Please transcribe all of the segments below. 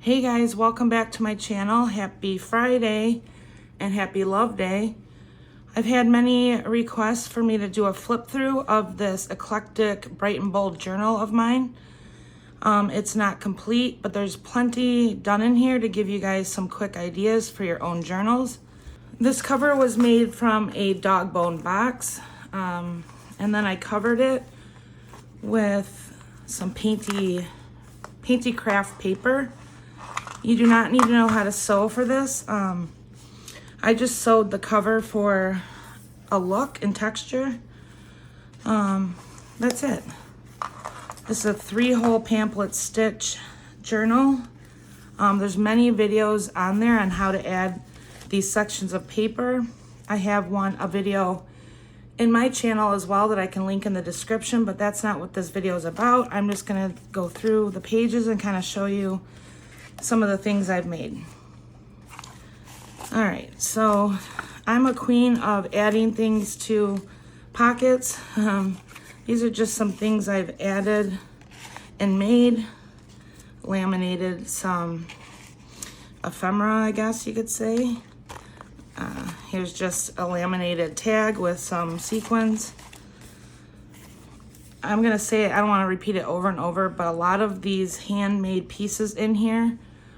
Hey guys, welcome back to my channel. Happy Friday and happy Love Day. I've had many requests for me to do a flip through of this eclectic bright and bold journal of mine. It's not complete, but there's plenty done in here to give you guys some quick ideas for your own journals. This cover was made from a dog bone box, and then I covered it with some painty craft paper. You do not need to know how to sew for this. I just sewed the cover for a look and texture. That's it. This is a 3-hole pamphlet stitch journal. There's many videos on there on how to add these sections of paper. I have a video in my channel as well that I can link in the description, but that's not what this video is about. I'm just gonna go through the pages and kind of show you some of the things I've made. All right, so I'm a queen of adding things to pockets. These are just some things I've added and made. Laminated some ephemera, I guess you could say. Here's just a laminated tag with some sequins. I'm gonna say it, I don't wanna repeat it over and over, but a lot of these handmade pieces in here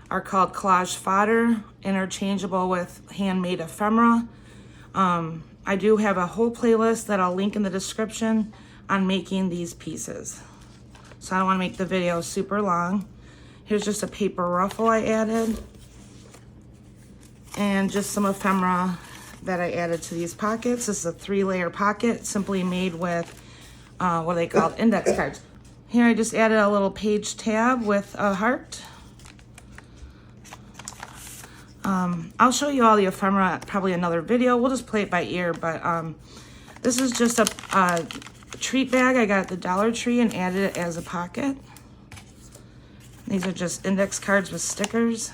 are called Collage Fodder, interchangeable with handmade ephemera. I do have a whole playlist that I'll link in the description on making these pieces. So I don't wanna make the video super long. Here's just a paper ruffle I added, and just some ephemera that I added to these pockets. This is a 3-layer pocket, simply made with what they call index cards. Here I just added a little page tab with a heart. I'll show you all the ephemera probably another video. We'll just play it by ear, but this is just a treat bag I got at the Dollar Tree and added it as a pocket. These are just index cards with stickers.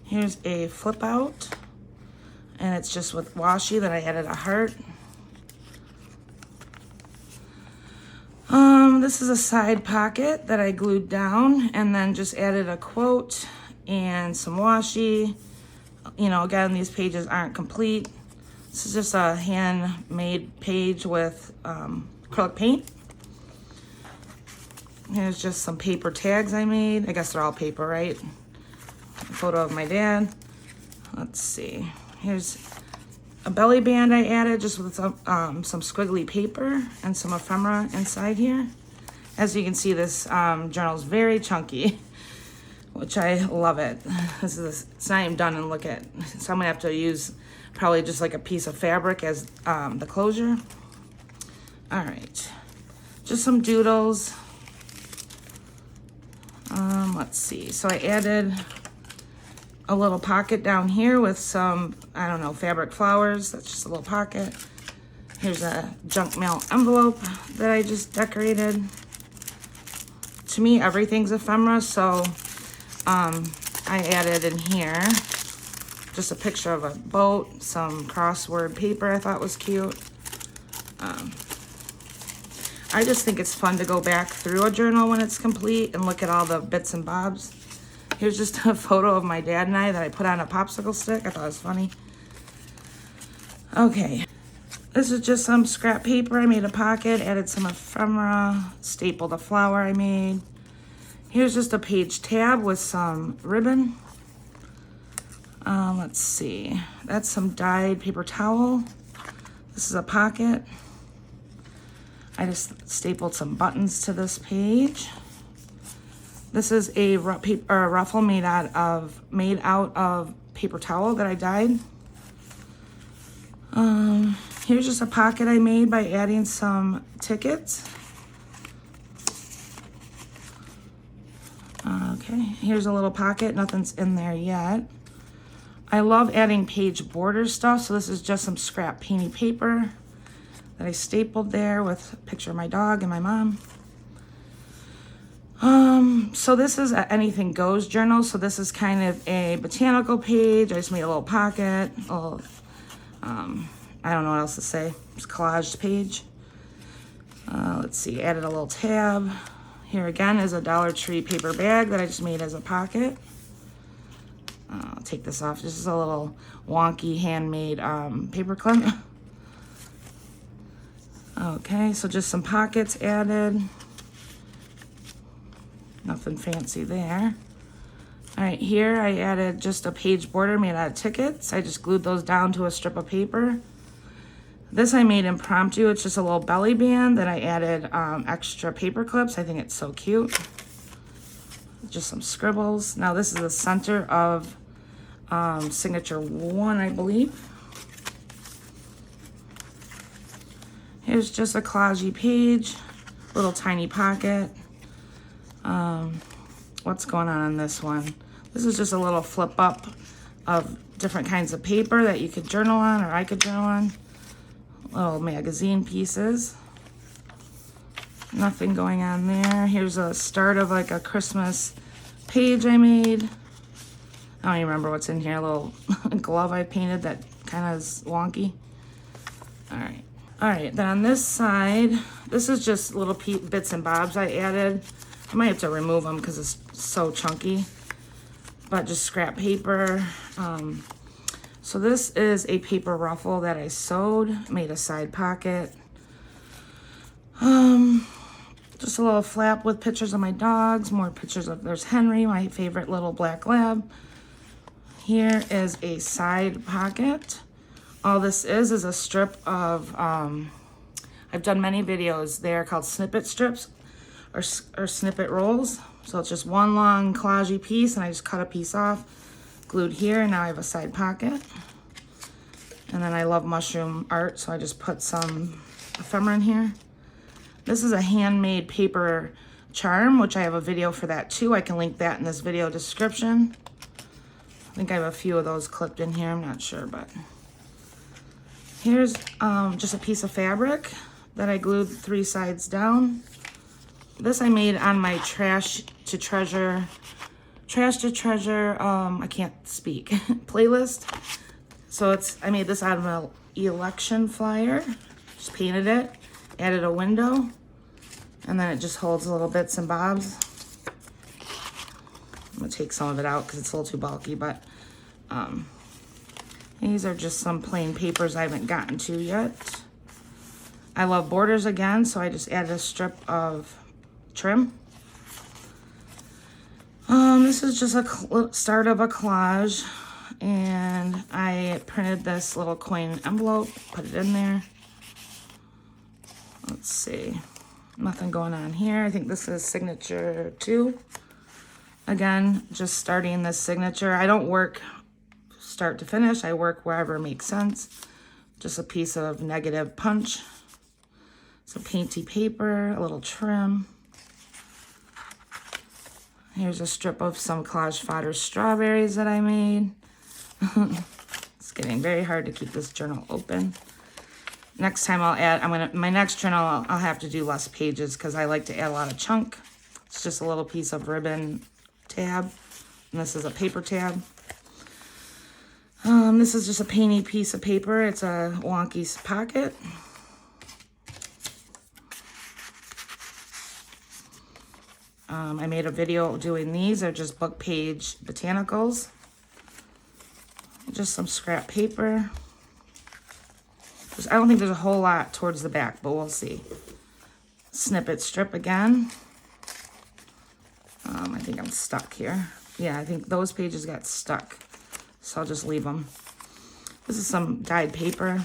Here's a flip out, and it's just with washi that I added a heart. This is a side pocket that I glued down and then just added a quote and some washi. You know, again, these pages aren't complete. This is just a handmade page with acrylic paint. Here's just some paper tags I made. I guess they're all paper, right? A photo of my dad. Let's see. Here's a belly band I added just with some squiggly paper and some ephemera inside here. As you can see, this journal is very chunky, which I love it. It's not even done, and look at, so I'm gonna have to use probably just like a piece of fabric as the closure. All right, just some doodles. Let's see, so I added a little pocket down here with some, I don't know, fabric flowers. That's just a little pocket. Here's a junk mail envelope that I just decorated. To me, everything's ephemera, so I added in here just a picture of a boat, some crossword paper I thought was cute. I just think it's fun to go back through a journal when it's complete and look at all the bits and bobs. Here's just a photo of my dad and I that I put on a popsicle stick. I thought it was funny. Okay, this is just some scrap paper. I made a pocket, added some ephemera, stapled a flower I made. Here's just a page tab with some ribbon. Let's see, that's some dyed paper towel. This is a pocket. I just stapled some buttons to this page. This is a ruffle made out of paper towel that I dyed. Here's just a pocket I made by adding some tickets. Okay, here's a little pocket. Nothing's in there yet. I love adding page border stuff, so this is just some scrap painty paper that I stapled there with a picture of my dog and my mom. So this is a anything goes journal. So this is kind of a botanical page. I just made a little pocket, a little, I don't know what else to say. It's a collage page. Let's see, added a little tab. Here again is a Dollar Tree paper bag that I just made as a pocket. I'll take this off. This is a little wonky handmade paper clip. Okay, so just some pockets added. Nothing fancy there. All right, here I added just a page border made out of tickets. I just glued those down to a strip of paper. This I made impromptu. It's just a little belly band that I added extra paper clips. I think it's so cute. Just some scribbles. Now this is the center of signature 1, I believe. Here's just a collage page, little tiny pocket. What's going on this one? This is just a little flip up of different kinds of paper that you could journal on, or I could journal on. Little magazine pieces. Nothing going on there. Here's a start of like a Christmas page I made. I don't even remember what's in here. A little glove I painted that kind of is wonky. All right, then on this side, this is just little bits and bobs I added. I might have to remove them because it's so chunky, but just scrap paper. So this is a paper ruffle that I sewed, made a side pocket. Just a little flap with pictures of my dogs, more pictures of, there's Henry, my favorite little black lab. Here is a side pocket. All this is a strip of, I've done many videos. They are called Snippet strips or Snippet rolls. So it's just one long collage piece, and I just cut a piece off, glued here, and now I have a side pocket. And then I love mushroom art, so I just put some ephemera in here. This is a handmade paper charm, which I have a video for that too. I can link that in this video description. I think I have a few of those clipped in here, I'm not sure, but here's just a piece of fabric that I glued 3 sides down. This I made on my Trash to Treasure, I can't speak, playlist. So I made this out of an election flyer, just painted it, added a window, and then it just holds little bits and bobs. I'm gonna take some of it out because it's a little too bulky, but these are just some plain papers I haven't gotten to yet. I love borders again, so I just added a strip of trim. This is just a start of a collage, and I printed this little coin envelope, put it in there. Let's see, nothing going on here. I think this is signature 2. Again, just starting this signature. I don't work start to finish. I work wherever it makes sense. Just a piece of negative punch. Some painty paper, a little trim. Here's a strip of some Collage Fodder strawberries that I made. It's getting very hard to keep this journal open. Next time I'll add, my next journal, I'll have to do less pages because I like to add a lot of chunk. It's just a little piece of ribbon tab, and this is a paper tab. This is just a painty piece of paper. It's a wonky pocket. I made a video doing these. They're just book page botanicals. Just some scrap paper. I don't think there's a whole lot towards the back, but we'll see. Snippet strip again. I think I'm stuck here. Yeah, I think those pages got stuck, so I'll just leave them. This is some dyed paper.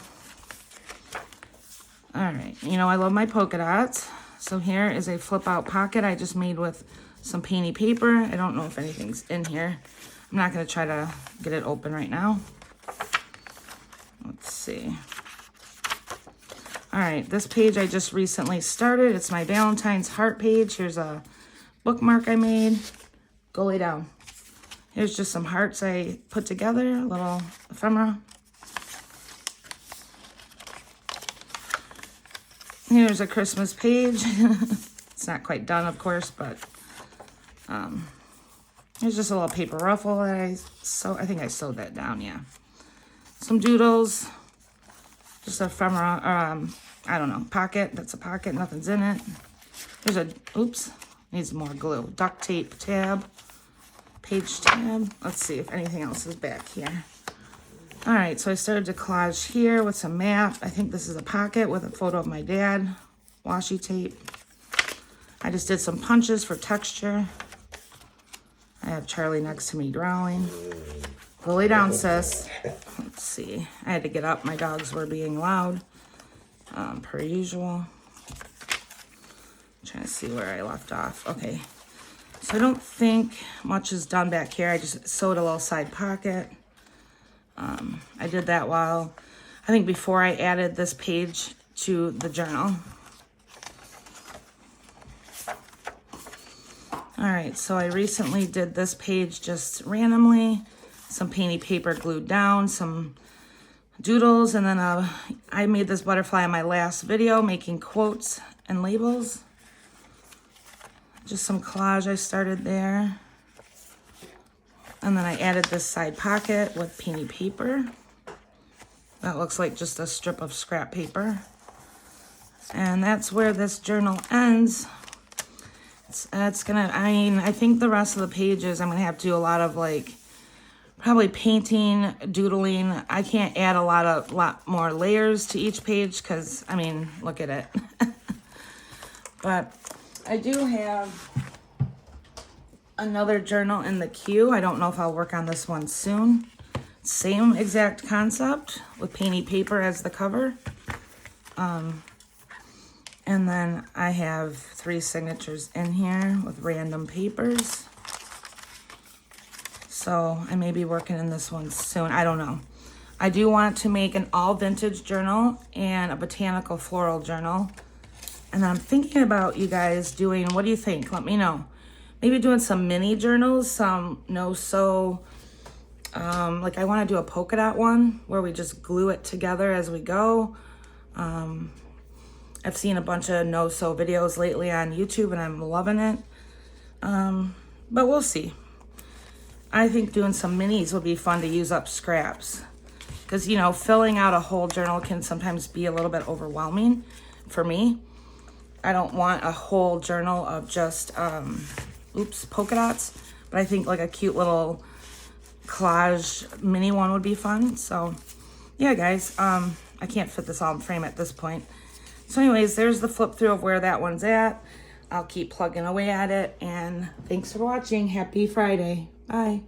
All right, you know I love my polka dots. So here is a flip out pocket I just made with some painty paper. I don't know if anything's in here. I'm not gonna try to get it open right now. Let's see. All right, this page I just recently started. It's my Valentine's heart page. Here's a bookmark I made. Go lay down. Here's just some hearts I put together, a little ephemera. Here's a Christmas page. It's not quite done, of course, but here's just a little paper ruffle that I think I sewed that down, yeah. Some doodles, just ephemera, I don't know, pocket. That's a pocket, nothing's in it. There's a, oops, Needs more glue. Duct tape tab. Page tab. Let's see if anything else is back here. All right, so I started to collage here with some map. I think this is a pocket with a photo of my dad. Washi tape. I just did some punches for texture. I have Charlie next to me drawing. Go lay down, sis. Let's see. I had to get up. My dogs were being loud, per usual. Trying to see where I left off. Okay. So I don't think much is done back here. I just sewed a little side pocket. I did that I think before I added this page to the journal. All right, so I recently did this page just randomly. Some painty paper glued down, some doodles, and then I made this butterfly in my last video, making quotes and labels. Just some collage I started there. And then I added this side pocket with painty paper. That looks like just a strip of scrap paper. And that's where this journal ends. I think the rest of the pages, I'm gonna have to do a lot of like, probably painting, doodling. I can't add a lot more layers to each page because, I mean, look at it. But I do have another journal in the queue. I don't know if I'll work on this one soon. Same exact concept with painty paper as the cover. And then I have 3 signatures in here with random papers. So I may be working in this one soon. I don't know. I do want to make an all vintage journal and a botanical floral journal. And then I'm thinking about you guys doing, what do you think? Let me know. Maybe doing some mini journals, some no-sew. Like I want to do a polka dot one where we just glue it together as we go. I've seen a bunch of no-sew videos lately on YouTube and I'm loving it. But we'll see. I think doing some minis would be fun to use up scraps. Because, you know, filling out a whole journal can sometimes be a little bit overwhelming for me. I don't want a whole journal of just, polka dots. But I think like a cute little collage mini one would be fun. So, yeah, guys, I can't fit this all in frame at this point. So anyways, there's the flip through of where that one's at. I'll keep plugging away at it. And thanks for watching. Happy Friday. Bye.